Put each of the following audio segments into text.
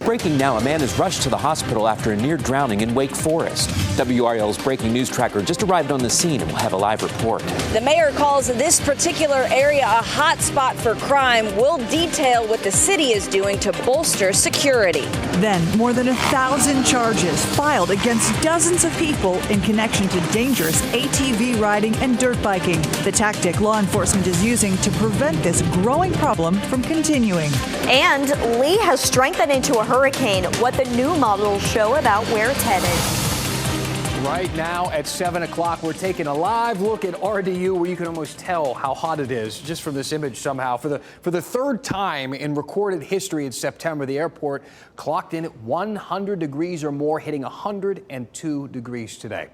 Breaking now, a man is rushed to the hospital after a near drowning in Wake Forest. WRAL's breaking news tracker just arrived on the scene and will have a live report. The mayor calls this particular area a hot spot for crime. We'll detail what the city is doing to bolster security. Then more than 1,000 charges filed against dozens of people in connection to dangerous ATV riding and dirt biking. The tactic law enforcement is using to prevent this growing problem from continuing. And Lee has strengthened into a hurricane. What the new models show about where it's headed. Right now at 7 o'clock, we're taking a live look at RDU where you can almost tell how hot it is just from this image somehow. For the third time in recorded history in September, the airport clocked in at 100 degrees or more, hitting 102 degrees today.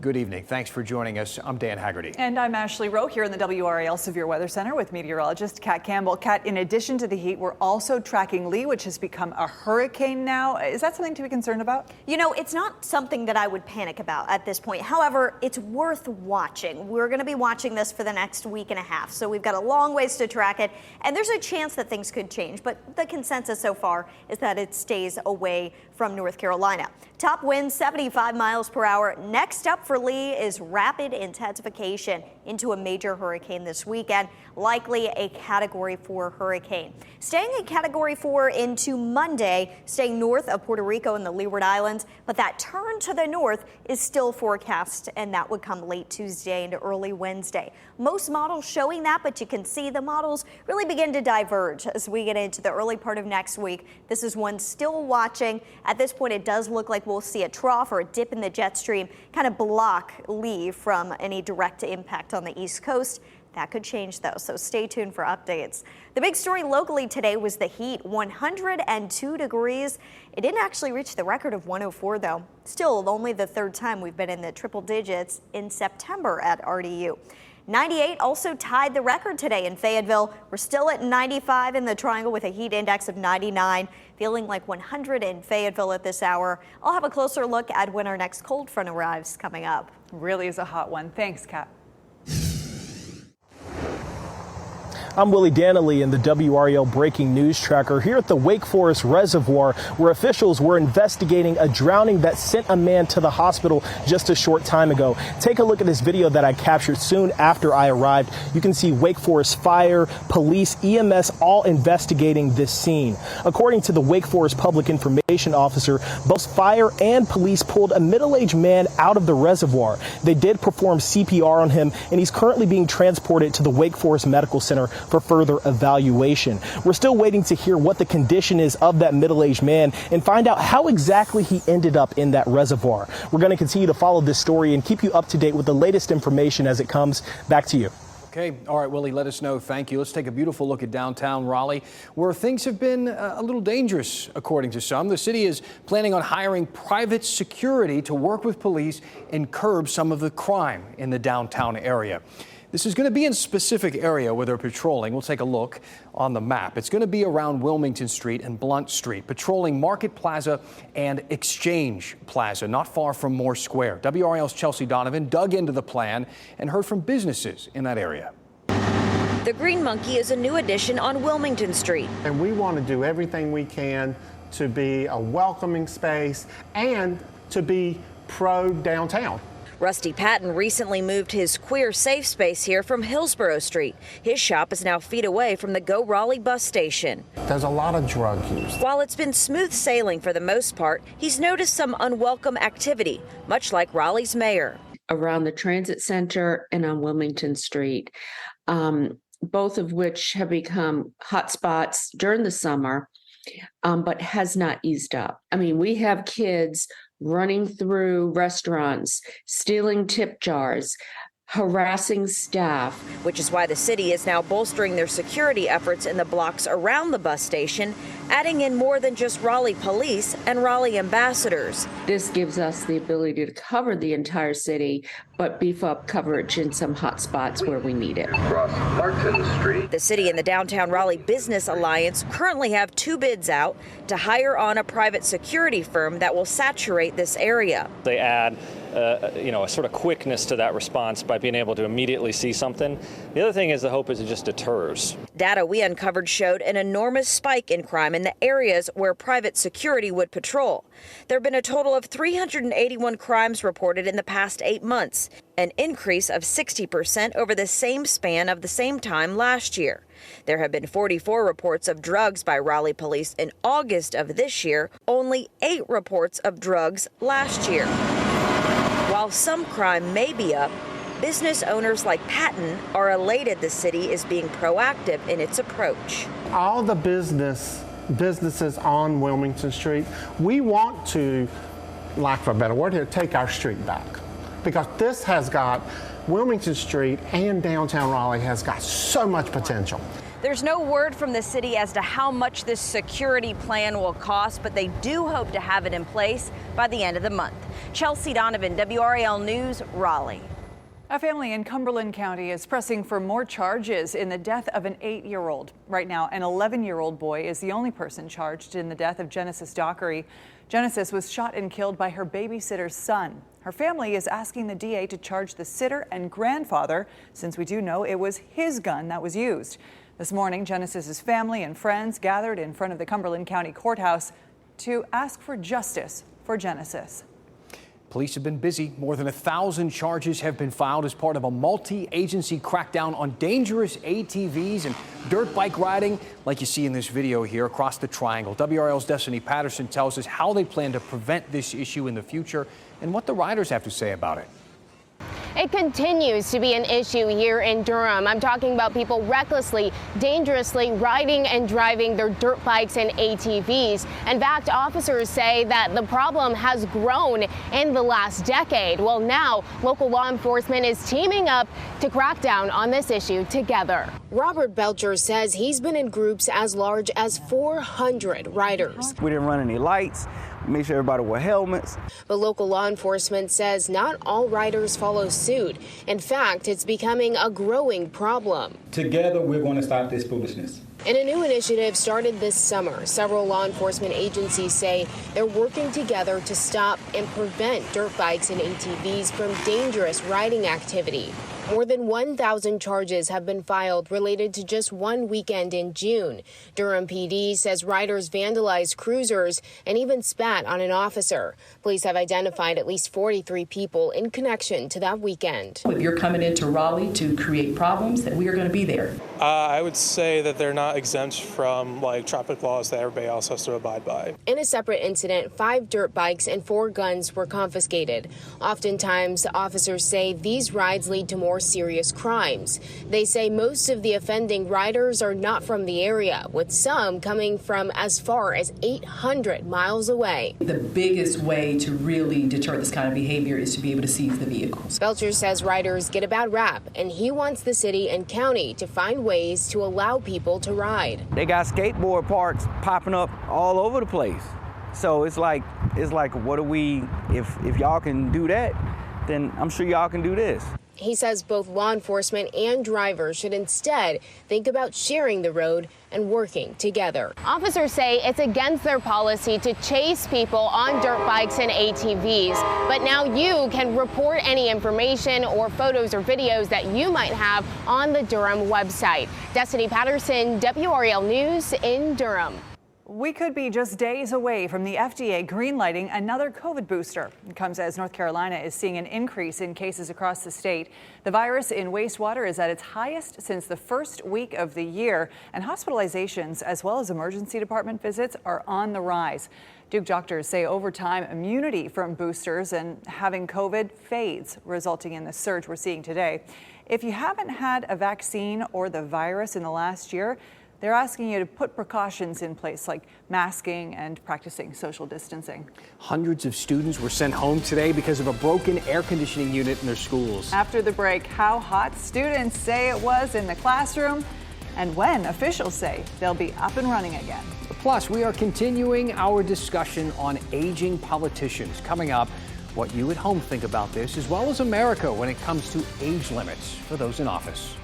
Good evening. Thanks for joining us. I'm Dan Haggerty. And I'm Ashley Rowe here in the WRAL Severe Weather Center with meteorologist Kat Campbell. Kat, in addition to the heat, we're also tracking Lee, which has become a hurricane now. Is that something to be concerned about? You know, it's not something that I would panic about at this point. However, it's worth watching. We're going to be watching this for the next week and a half, so we've got a long ways to track it, and there's a chance that things could change, but the consensus so far is that it stays away from North Carolina. Top winds 75 miles per hour. Next up for Lee is rapid intensification into a major hurricane this weekend, likely a Category 4 hurricane. Staying in Category 4 into Monday, staying north of Puerto Rico and the Leeward Islands, but that turn to the north is still forecast, and that would come late Tuesday into early Wednesday. Most models showing that, but you can see the models really begin to diverge as we get into the early part of next week. This is one still watching. At this point, it does look like we'll see a trough or a dip in the jet stream kind of block Lee from any direct impact on the East Coast. That could change, though, so stay tuned for updates. The big story locally today was the heat, 102 degrees. It didn't actually reach the record of 104, though. Still, only the third time we've been in the triple digits in September at RDU. 98 also tied the record today in Fayetteville. We're still at 95 in the Triangle with a heat index of 99, feeling like 100 in Fayetteville at this hour. I'll have a closer look at when our next cold front arrives coming up. Really is a hot one. Thanks, Kat. I'm Willie Danley in the WRAL Breaking News Tracker here at the Wake Forest Reservoir, where officials were investigating a drowning that sent a man to the hospital just a short time ago. Take a look at this video that I captured soon after I arrived. You can see Wake Forest Fire, police, EMS all investigating this scene. According to the Wake Forest Public Information Officer, both fire and police pulled a middle-aged man out of the reservoir. They did perform CPR on him, and he's currently being transported to the Wake Forest Medical Center for further evaluation. We're still waiting to hear what the condition is of that middle-aged man and find out how exactly he ended up in that reservoir. We're going to continue to follow this story and keep you up to date with the latest information as it comes. Back to you. Okay. All right, Willie, let us know. Thank you. Let's take a beautiful look at downtown Raleigh, where things have been a little dangerous, according to some. The city is planning on hiring private security to work with police and curb some of the crime in the downtown area. This is going to be in a specific area where they're patrolling. We'll take a look on the map. It's going to be around Wilmington Street and Blunt Street, patrolling Market Plaza and Exchange Plaza, not far from Moore Square. WRAL's Chelsea Donovan dug into the plan and heard from businesses in that area. The Green Monkey is a new addition on Wilmington Street. And we want to do everything we can to be a welcoming space and to be pro-downtown. Rusty Patton recently moved his queer safe space here from Hillsborough Street. His shop is now feet away from the Go Raleigh bus station. There's a lot of drug use. While it's been smooth sailing for the most part, he's noticed some unwelcome activity, much like Raleigh's mayor. Around the transit center and on Wilmington Street, both of which have become hot spots during the summer, but has not eased up. I mean, we have kids running through restaurants, stealing tip jars, harassing staff. Which is why the city is now bolstering their security efforts in the blocks around the bus station, adding in more than just Raleigh police and Raleigh ambassadors. This gives us the ability to cover the entire city, but beef up coverage in some hot spots where we need it. The city and the Downtown Raleigh Business Alliance currently have 2 bids out to hire on a private security firm that will saturate this area. They add a sort of quickness to that response by being able to immediately see something. The other thing is the hope is it just deters. Data we uncovered showed an enormous spike in crime in the areas where private security would patrol. There have been a total of 381 crimes reported in the past 8 months, an increase of 60% over the same span of the same time last year. There have been 44 reports of drugs by Raleigh police in August of this year, only 8 reports of drugs last year. While some crime may be up, business owners like Patton are elated the city is being proactive in its approach. All the businesses on Wilmington Street, we want to, lack of a better word here, take our street back. Because this has got, Wilmington Street and downtown Raleigh has got so much potential. There's no word from the city as to how much this security plan will cost, but they do hope to have it in place by the end of the month. Chelsea Donovan, WRAL News, Raleigh. A family in Cumberland County is pressing for more charges in the death of an 8-year-old. Right now, an 11-year-old boy is the only person charged in the death of Genesis Dockery. Genesis was shot and killed by her babysitter's son. Her family is asking the DA to charge the sitter and grandfather, since we do know it was his gun that was used. This morning, Genesis's family and friends gathered in front of the Cumberland County Courthouse to ask for justice for Genesis. Police have been busy. More than 1,000 charges have been filed as part of a multi-agency crackdown on dangerous ATVs and dirt bike riding, like you see in this video here across the triangle. WRL's Destiny Patterson tells us how they plan to prevent this issue in the future and what the riders have to say about it. It continues to be an issue here in Durham. I'm talking about people recklessly, dangerously riding and driving their dirt bikes and ATVs. In fact, officers say that the problem has grown in the last decade. Well, now local law enforcement is teaming up to crack down on this issue together. Robert Belcher says he's been in groups as large as 400 riders. We didn't run any lights. Make sure everybody wore helmets. But local law enforcement says not all riders follow suit. In fact, it's becoming a growing problem. Together, we're going to stop this foolishness. In a new initiative started this summer, several law enforcement agencies say they're working together to stop and prevent dirt bikes and ATVs from dangerous riding activity. More than 1,000 charges have been filed related to just one weekend in June. Durham PD says riders vandalized cruisers and even spat on an officer. Police have identified at least 43 people in connection to that weekend. If you're coming into Raleigh to create problems, that we are going to be there. I would say that they're not exempt from traffic laws that everybody else has to abide by. In a separate incident, 5 dirt bikes and 4 guns were confiscated. Oftentimes, officers say these rides lead to more serious crimes. They say most of the offending riders are not from the area, with some coming from as far as 800 miles away. The biggest way to really deter this kind of behavior is to be able to seize the vehicles. Belcher says riders get a bad rap, and he wants the city and county to find ways to allow people to ride. They got skateboard parks popping up all over the place. So it's like what do we, if y'all can do that, then I'm sure y'all can do this. He says both law enforcement and drivers should instead think about sharing the road and working together. Officers say it's against their policy to chase people on dirt bikes and ATVs, but now you can report any information or photos or videos that you might have on the Durham website. Destiny Patterson, WRAL News in Durham. We could be just days away from the FDA greenlighting another COVID booster. It comes as North Carolina is seeing an increase in cases across the state. The virus in wastewater is at its highest since the first week of the year, and hospitalizations as well as emergency department visits are on the rise. Duke doctors say over time, immunity from boosters and having COVID fades, resulting in the surge we're seeing today. If you haven't had a vaccine or the virus in the last year, they're asking you to put precautions in place like masking and practicing social distancing. Hundreds of students were sent home today because of a broken air conditioning unit in their schools. After the break, how hot students say it was in the classroom and when officials say they'll be up and running again. Plus, we are continuing our discussion on aging politicians. Coming up, what you at home think about this, as well as America when it comes to age limits for those in office.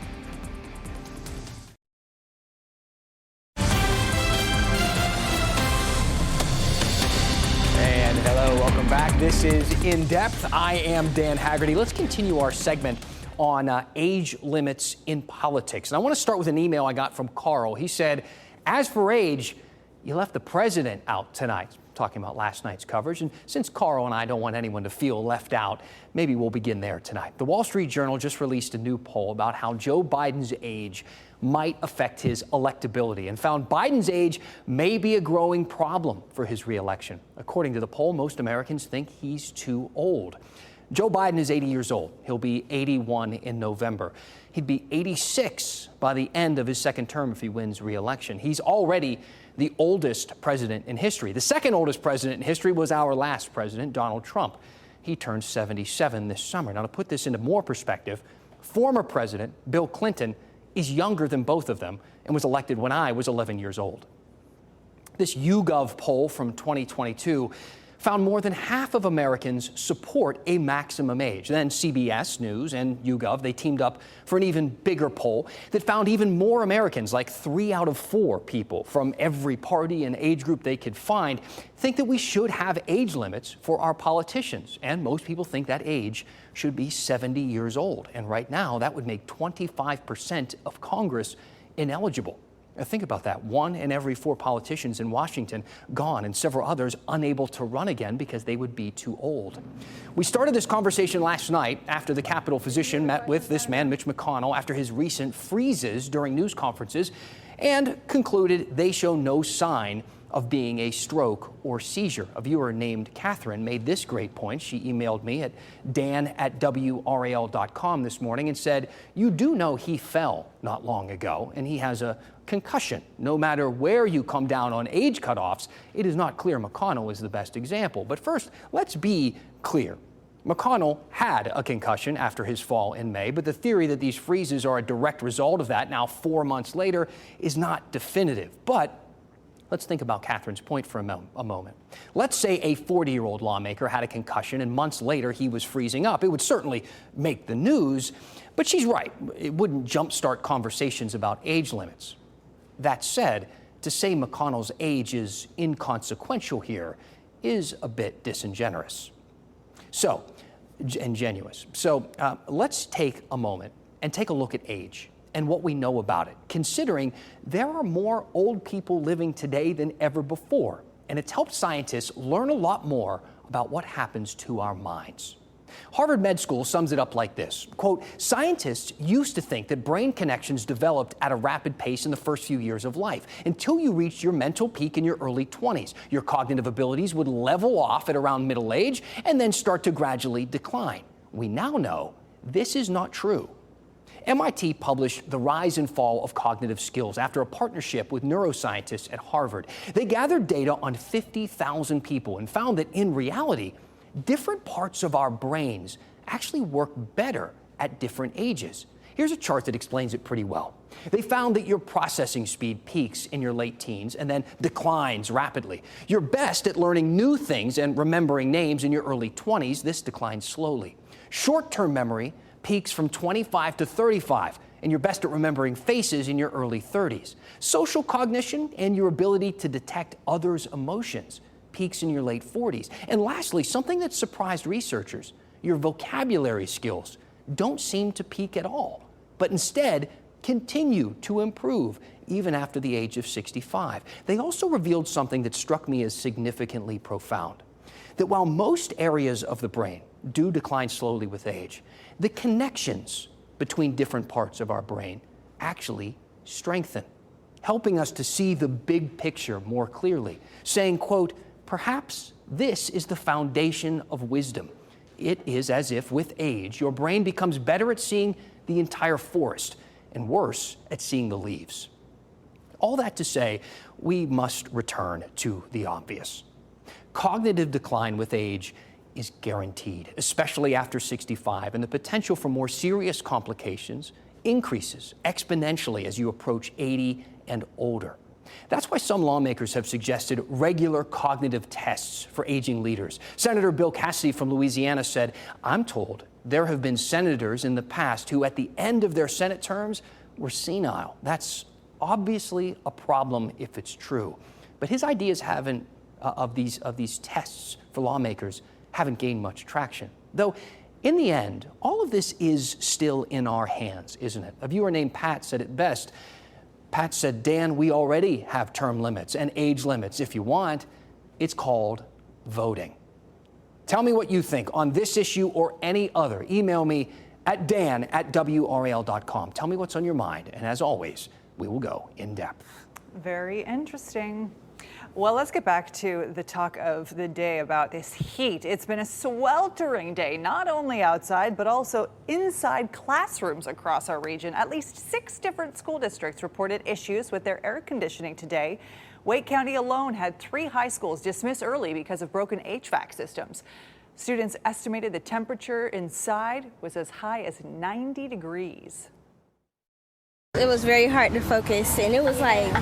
Hello, welcome back. This is In Depth. I am Dan Haggerty. Let's continue our segment on age limits in politics. And I want to start with an email I got from Carl. He said, as for age, You left the president out tonight, talking about last night's coverage. And since Carl and I don't want anyone to feel left out, maybe we'll begin there tonight. The Wall Street Journal just released a new poll about how Joe Biden's age might affect his electability and found Biden's age may be a growing problem for his reelection. According to the poll, most Americans think he's too old. Joe Biden is 80 years old. He'll be 81 in November. He'd be 86 by the end of his second term if he wins re-election. He's already the oldest president in history. The second oldest president in history was our last president, Donald Trump. He turned 77 this summer. Now, to put this into more perspective, former President Bill Clinton is younger than both of them and was elected when I was 11 years old. This YouGov poll from 2022 found more than half of Americans support a maximum age. Then CBS News and YouGov, they teamed up for an even bigger poll that found even more Americans, like 3 out of 4 people from every party and age group they could find, think that we should have age limits for our politicians. And most people think that age should be 70 years old. And right now, that would make 25% of Congress ineligible. Now think about that. 1 in every 4 politicians in Washington gone, and several others unable to run again because they would be too old. We started this conversation last night after the Capitol physician met with this man, Mitch McConnell, after his recent freezes during news conferences and concluded they show no sign of being a stroke or seizure. A viewer named Catherine made this great point. She emailed me at dan@WRAL.com this morning and said, "You do know he fell not long ago, and he has a concussion. No matter where you come down on age cutoffs, it is not clear McConnell is the best example." But first, let's be clear. McConnell had a concussion after his fall in May, but the theory that these freezes are a direct result of that now 4 months later is not definitive. But let's think about Catherine's point for a moment. Let's say a 40-year-old lawmaker had a concussion and months later he was freezing up. It would certainly make the news, but she's right. It wouldn't jumpstart conversations about age limits. That said, to say McConnell's age is inconsequential here is a bit disingenuous. So let's take a moment and take a look at age and what we know about it, considering there are more old people living today than ever before. And it's helped scientists learn a lot more about what happens to our minds. Harvard Med School sums it up like this, quote, "Scientists used to think that brain connections developed at a rapid pace in the first few years of life. Until you reached your mental peak in your early 20s, your cognitive abilities would level off at around middle age and then start to gradually decline. We now know this is not true." MIT published The Rise and Fall of Cognitive Skills after a partnership with neuroscientists at Harvard. They gathered data on 50,000 people and found that in reality, different parts of our brains actually work better at different ages. Here's a chart that explains it pretty well. They found that your processing speed peaks in your late teens and then declines rapidly. You're best at learning new things and remembering names in your early 20s. This declines slowly. Short-term memory peaks from 25 to 35, and you're best at remembering faces in your early 30s. Social cognition and your ability to detect others' emotions peaks in your late 40s. And lastly, something that surprised researchers, your vocabulary skills don't seem to peak at all, but instead continue to improve even after the age of 65. They also revealed something that struck me as significantly profound, that while most areas of the brain do decline slowly with age, the connections between different parts of our brain actually strengthen, helping us to see the big picture more clearly, saying, quote, "Perhaps this is the foundation of wisdom. It is as if with age, your brain becomes better at seeing the entire forest and worse at seeing the leaves." All that to say, we must return to the obvious. Cognitive decline with age is guaranteed, especially after 65, and the potential for more serious complications increases exponentially as you approach 80 and older. That's why some lawmakers have suggested regular cognitive tests for aging leaders. Senator Bill Cassidy from Louisiana said, "I'm told there have been senators in the past who at the end of their Senate terms were senile. That's obviously a problem if it's true." But his ideas of these tests for lawmakers haven't gained much traction. Though, in the end, all of this is still in our hands, isn't it? A viewer named Pat said it best, Pat said, Dan, we already have term limits and age limits. If you want, it's called voting. Tell me what you think on this issue or any other. Email me at dan@wral.com. Tell me what's on your mind. And as always, we will go in depth. Very interesting. Well, let's get back to the talk of the day about this heat. It's been a sweltering day, not only outside, but also inside classrooms across our region. At least 6 different school districts reported issues with their air conditioning today. Wake County alone had 3 high schools dismissed early because of broken HVAC systems. Students estimated the temperature inside was as high as 90 degrees. It was very hard to focus, and it was like,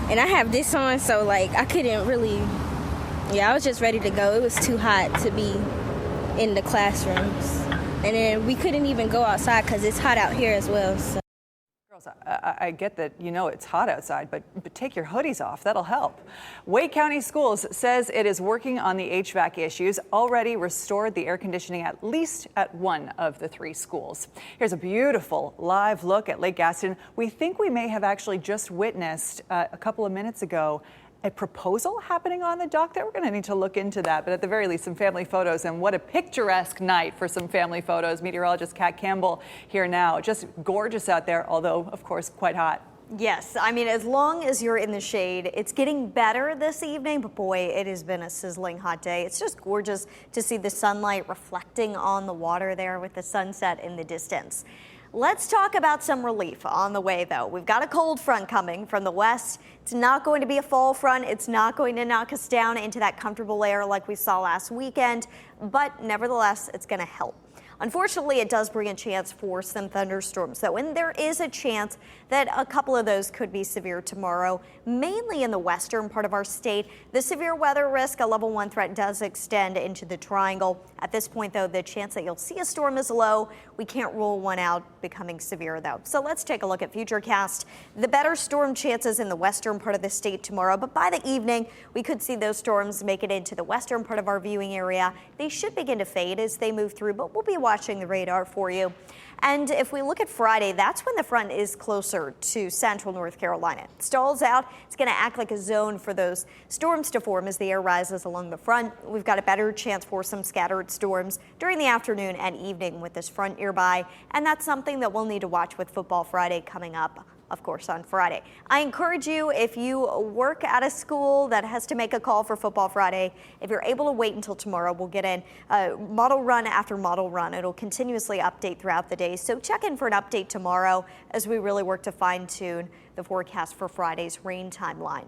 and I have this on, so like I couldn't really, I was just ready to go. It was too hot to be in the classrooms. And then we couldn't even go outside because it's hot out here as well. So. Girls, I get that it's hot outside, but take your hoodies off. That'll help. Wake County Schools says it is working on the HVAC issues, already restored the air conditioning at least at 1 of the 3 schools. Here's a beautiful live look at Lake Gaston. We think we may have actually just witnessed a couple of minutes ago a proposal happening on the dock there. We're going to need to look into that, but at the very least, some family photos, and what a picturesque night for some family photos. Meteorologist Kat Campbell here now. Just gorgeous out there, although, of course, quite hot. Yes, I mean, as long as you're in the shade, it's getting better this evening, but boy, it has been a sizzling hot day. It's just gorgeous to see the sunlight reflecting on the water there with the sunset in the distance. Let's talk about some relief on the way, though. We've got a cold front coming from the west. It's not going to be a fall front. It's not going to knock us down into that comfortable air like we saw last weekend, but nevertheless, it's going to help. Unfortunately, it does bring a chance for some thunderstorms, though, and there is a chance that a couple of those could be severe tomorrow, mainly in the western part of our state. The severe weather risk, a level 1 threat, does extend into the triangle. At this point, though, the chance that you'll see a storm is low. We can't rule one out becoming severe, though. So let's take a look at Futurecast. The better storm chances in the western part of the state tomorrow, but by the evening, we could see those storms make it into the western part of our viewing area. They should begin to fade as they move through, but we'll be watching the radar for you. And if we look at Friday, that's when the front is closer to central North Carolina. It stalls out. It's going to act like a zone for those storms to form as the air rises along the front. We've got a better chance for some scattered storms during the afternoon and evening with this front nearby. And that's something that we'll need to watch with Football Friday coming up, of course, on Friday. I encourage you, if you work at a school that has to make a call for Football Friday, if you're able to wait until tomorrow, we'll get in model run after model run. It'll continuously update throughout the day. So check in for an update tomorrow as we really work to fine tune the forecast for Friday's rain timeline.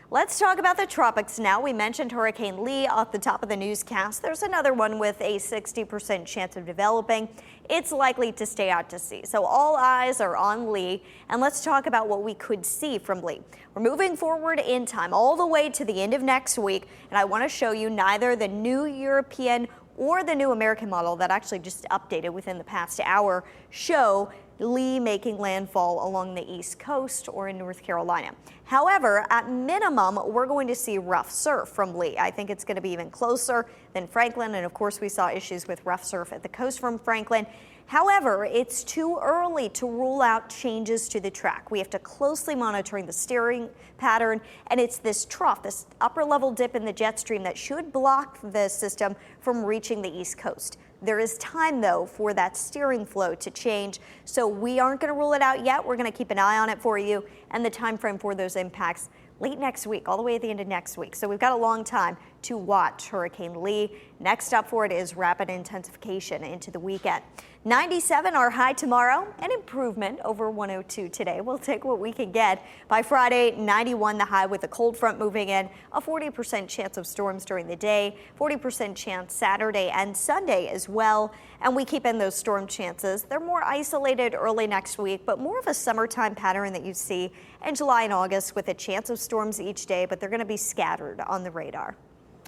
Let's talk about the tropics now. We mentioned Hurricane Lee off the top of the newscast. There's another one with a 60% chance of developing. It's likely to stay out to sea. So all eyes are on Lee. And let's talk about what we could see from Lee. We're moving forward in time all the way to the end of next week. And I want to show you neither the new European or the new American model that actually just updated within the past hour show Lee making landfall along the East Coast or in North Carolina. However, at minimum, we're going to see rough surf from Lee. I think it's going to be even closer than Franklin. And of course, we saw issues with rough surf at the coast from Franklin. However, it's too early to rule out changes to the track. We have to closely monitoring the steering pattern, and it's this trough, this upper level dip in the jet stream that should block the system from reaching the East Coast. There is time, though, for that steering flow to change, so we aren't going to rule it out yet. We're going to keep an eye on it for you, and the time frame for those impacts late next week, all the way at the end of next week. So we've got a long time to watch Hurricane Lee. Next up for it is rapid intensification into the weekend. 97 our high tomorrow, an improvement over 102 today. We'll take what we can get. By Friday, 91 the high with a cold front moving in, a 40% chance of storms during the day, 40% chance Saturday and Sunday as well. And we keep in those storm chances. They're more isolated early next week, but more of a summertime pattern that you see in July and August with a chance of storms each day, but they're going to be scattered on the radar.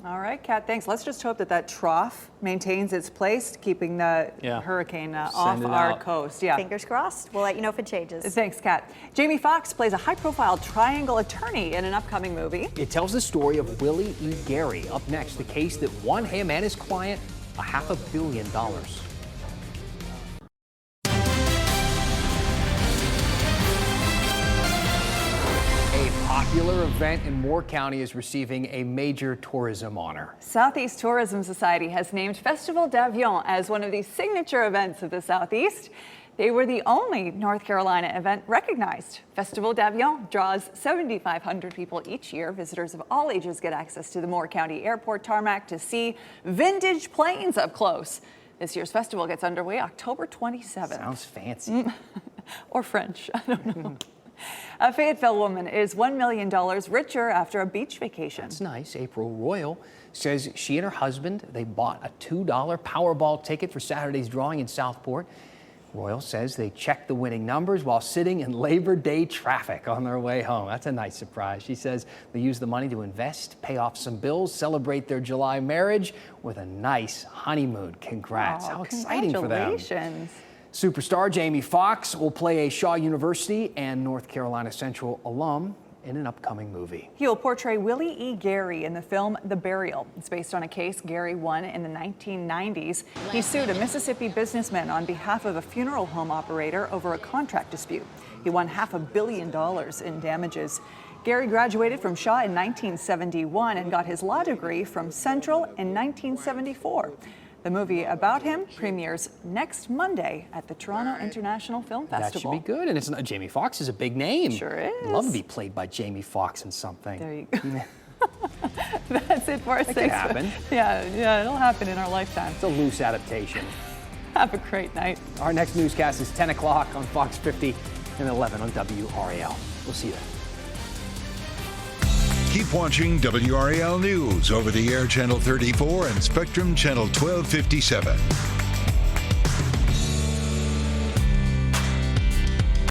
All right, Kat, thanks. Let's just hope that that trough maintains its place, keeping the hurricane off our coast. Yeah. Fingers crossed. We'll let you know if it changes. Thanks, Kat. Jamie Foxx plays a high-profile triangle attorney in an upcoming movie. It tells the story of Willie E. Gary. Up next, the case that won him and his client $500 million. popular event in Moore County is receiving a major tourism honor. Southeast Tourism Society has named Festival d'Avion as one of the signature events of the Southeast. They were the only North Carolina event recognized. Festival d'Avion draws 7,500 people each year. Visitors of all ages get access to the Moore County Airport tarmac to see vintage planes up close. This year's festival gets underway October 27th. Sounds fancy. Or French, I don't know. A Fayetteville woman is $1 million richer after a beach vacation. That's nice. April Royal says she and her husband, they bought a $2 Powerball ticket for Saturday's drawing in Southport. Royal says they checked the winning numbers while sitting in Labor Day traffic on their way home. That's a nice surprise. She says they used the money to invest, pay off some bills, celebrate their July marriage with a nice honeymoon. Congrats. How exciting for them. Congratulations. Superstar Jamie Foxx will play a Shaw University and North Carolina Central alum in an upcoming movie. He will portray Willie E. Gary in the film The Burial. It's based on a case Gary won in the 1990s. He sued a Mississippi businessman on behalf of a funeral home operator over a contract dispute. He won $500 million in damages. Gary graduated from Shaw in 1971 and got his law degree from Central in 1974. The movie about him premieres next Monday at the Toronto International Film Festival. That should be good. And it's Jamie Foxx is a big name. Sure is. I'd love to be played by Jamie Foxx in something. There you go. That's it for us. That could happen. Yeah, it'll happen in our lifetime. It's a loose adaptation. Have a great night. Our next newscast is 10 o'clock on Fox 50 and 11 on WRAL. We'll see you then. Keep watching WRAL News over the air Channel 34 and Spectrum Channel 1257.